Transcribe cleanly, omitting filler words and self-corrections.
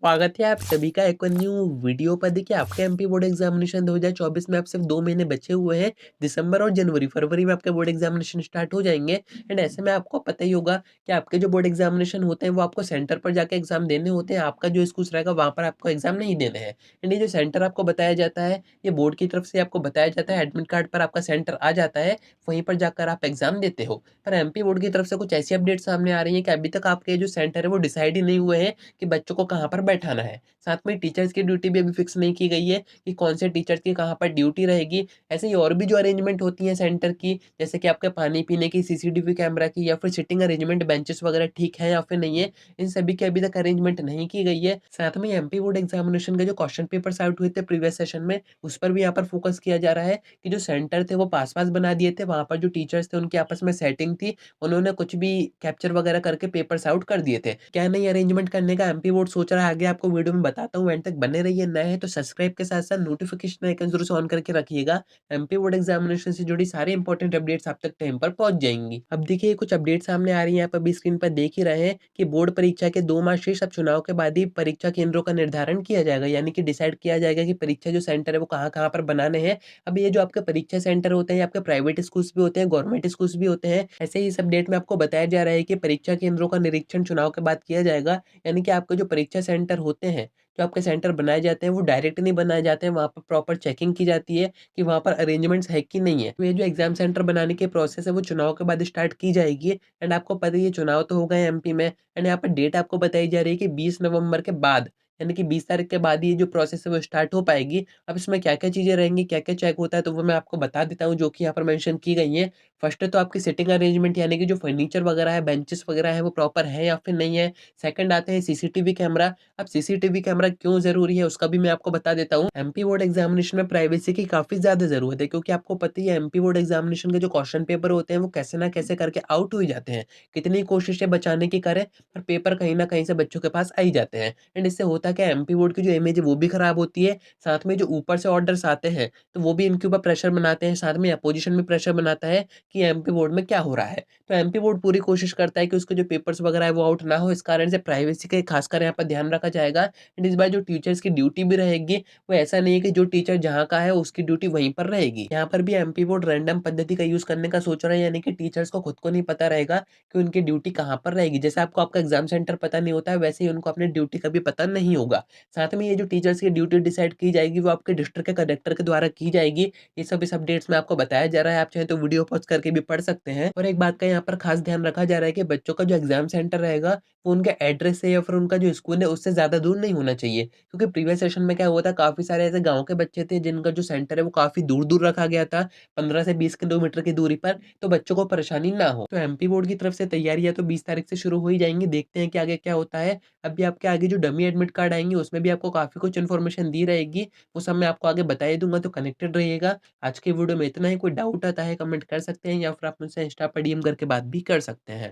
स्वागत है आप सभी का एक और न्यू वीडियो पर। देखिए आपके एमपी बोर्ड एग्जामिनेशन 2024 में अब सिर्फ 2 महीने बचे हुए हैं। दिसंबर और जनवरी फरवरी में आपके बोर्ड एग्जामिनेशन स्टार्ट हो जाएंगे। एंड ऐसे में आपको पता ही होगा कि आपके जो बोर्ड एग्जामिनेशन होते हैं वो आपको सेंटर पर जाके एग्जाम देने होते हैं। आपका जो स्कूल रहेगा वहाँ पर आपको एग्जाम नहीं देने हैं। एंड ये जो सेंटर आपको बताया जाता है ये बोर्ड की तरफ से आपको बताया जाता है। एडमिट कार्ड पर आपका सेंटर आ जाता है, वहीं पर जाकर आप एग्जाम देते हो। पर एमपी बोर्ड की तरफ से कुछ ऐसी अपडेट सामने आ रही है कि अभी तक आपके जो सेंटर है वो डिसाइड ही नहीं हुए हैं कि बच्चों को कहाँ पर बैठाना है। साथ में टीचर्स की ड्यूटी भी अभी फिक्स नहीं की गई है कि कौन से टीचर्स की कहाँ पर ड्यूटी रहेगी। ऐसे ही और भी जो अरेंजमेंट होती हैं सेंटर की, जैसे कि आपके पानी पीने की, सीसीटीवी कैमरा की, या फिर सिटिंग अरेंजमेंट बेंचेस वगैरह ठीक है या फिर नहीं है, इन सभी की अभी तक अरेंजमेंट नहीं की गई है। साथ में एमपी बोर्ड एग्जामिनेशन के जो क्वेश्चन पेपर्स आउट हुए थे प्रीवियस सेशन में, उस पर भी यहाँ पर फोकस किया जा रहा है कि जो सेंटर थे वो पास पास बना दिए थे, वहां पर जो टीचर्स थे उनकी आपस में सेटिंग थी, उन्होंने कुछ भी कैप्चर वगैरह करके पेपर्स आउट कर दिए थे। क्या नहीं अरेंजमेंट करने का एमपी बोर्ड सोच रहा है, आगे आपको वीडियो में बताता हूँ। एंड तक बने रहिए। नए हैं तो सब्सक्राइब के साथ साथ नोटिफिकेशन आइकन जरूर से ऑन करके रखिएगा। एमपी बोर्ड एग्जामिनेशन से जुड़ी सारी इंपॉर्टेंट अपडेट्स आप तक टाइम पर पहुंच जाएंगी। अब देखिए कुछ अपडेट सामने आ रही है, आप अभी स्क्रीन पर देख ही रहे हैं कि बोर्ड परीक्षा के 2 माह शेष, अब चुनाव के बाद ही परीक्षा केंद्रों का निर्धारण किया जाएगा, यानी कि डिसाइड किया जाएगा कि परीक्षा जो सेंटर है वो कहाँ कहाँ पर बनाने हैं। अब ये जो आपके परीक्षा सेंटर होते हैं, आपके प्राइवेट स्कूल्स भी होते हैं, गवर्नमेंट स्कूल्स भी होते हैं। ऐसे ही इस अपडेट में आपको बताया जा रहा है कि परीक्षा केंद्रों का निरीक्षण चुनाव के बाद किया जाएगा। यानी कि आपके जो परीक्षा सेंटर होते हैं, जो आपके सेंटर बनाए जाते हैं, वो डायरेक्ट नहीं बनाए जाते हैं, वहाँ पर प्रॉपर चेकिंग की जाती है कि वहाँ पर अरेंजमेंट्स है कि नहीं है। तो ये जो एग्जाम सेंटर बनाने की प्रोसेस है वो चुनाव के बाद स्टार्ट की जाएगी। एंड आपको पता ही है चुनाव तो हो गए एमपी में। एंड यहाँ पर डेट आपको बताई जा रही है कि 20 नवंबर के बाद, यानी कि 20 तारीख के बाद ये जो प्रोसेस है वो स्टार्ट हो पाएगी। अब इसमें क्या क्या चीज़ें रहेंगी, क्या क्या चेक होता है, तो वो मैं आपको बता देता हूँ जो कि यहाँ पर मेंशन की गई है। फर्स्ट तो आपकी सिटिंग अरेंजमेंट, यानी कि जो फर्नीचर वगैरह है, बेंचेस वगैरह है, वो प्रॉपर है या फिर नहीं है। सेकंड आते हैं सीसीटीवी कैमरा। अब सीसीटीवी कैमरा क्यों ज़रूरी है उसका भी मैं आपको बता देता हूँ। एमपी बोर्ड एग्जामिनेशन में प्राइवेसी की काफ़ी ज़्यादा ज़रूरत है, क्योंकि आपको पता ही है एमपी बोर्ड एग्जामिनेशन के जो क्वेश्चन पेपर होते हैं वो कैसे ना कैसे करके आउट हो ही जाते हैं। कितनी कोशिशें बचाने की करें, पर पेपर कहीं ना कहीं से बच्चों के पास आ ही जाते हैं। एंड इससे होता क्या है, एमपी बोर्ड की जो इमेज है वो भी खराब होती है। साथ में जो ऊपर से ऑर्डर्स आते हैं तो वो भी इनके ऊपर प्रेशर बनाते हैं, साथ में अपोजिशन भी प्रेशर बनाता है कि एमपी बोर्ड में क्या हो रहा है। तो एमपी बोर्ड पूरी कोशिश करता है कि उसके जो पेपर्स वगैरह है वो आउट ना हो। इस कारण से प्राइवेसी का खासकर यहाँ पर ध्यान रखा जाएगा। एंड इस बार जो टीचर्स की ड्यूटी भी रहेगी, वो ऐसा नहीं है कि जो टीचर जहाँ का है उसकी ड्यूटी वहीं पर रहेगी। यहाँ पर भी एमपी बोर्ड रैंडम पद्धति का यूज करने का सोच रहा है, यानी कि टीचर्स को खुद को नहीं पता रहेगा कि उनकी ड्यूटी कहाँ पर रहेगी। जैसे आपको आपका एग्जाम सेंटर पता नहीं होता है, वैसे ही उनको अपनी ड्यूटी का भी पता नहीं होगा। साथ में ये जो टीचर्स की ड्यूटी डिसाइड की जाएगी वो आपके डिस्ट्रिक्ट के कलेक्टर के द्वारा की जाएगी। ये सब इस अपडेट्स में आपको बताया जा रहा है, आप चाहें तो वीडियो पॉज करके भी पढ़ सकते हैं। और एक बात का यहाँ पर खास ध्यान रखा जा रहा है कि बच्चों का जो एग्जाम सेंटर रहेगा वो उनके एड्रेस से या फिर उनका जो स्कूल है उससे ज़्यादा दूर नहीं होना चाहिए। क्योंकि प्रीवियस सेशन में क्या हुआ था, काफ़ी सारे ऐसे गाँव के बच्चे थे जिनका जो सेंटर है वो काफ़ी दूर-दूर रखा गया था, 15 से 20 किलोमीटर की दूरी पर, तो बच्चों को परेशानी ना हो। तो एमपी बोर्ड की तरफ से तैयारियाँ तो 20 तारीख से शुरू हो ही जाएँगी, देखते हैं कि आगे क्या होता है। अभी आपके आगे जो डमी एडमिट कार्ड आएँगे उसमें भी आपको काफ़ी कुछ इन्फॉर्मेशन दी रहेगी, वो सब मैं आपको आगे बता ही दूँगा, तो कनेक्टेड रहिएगा। आज के वीडियो में इतना ही, कोई डाउट आता है कमेंट कर सकते हैं या फिर आप मुझसे इंस्टा पर डीएम करके बात भी कर सकते हैं।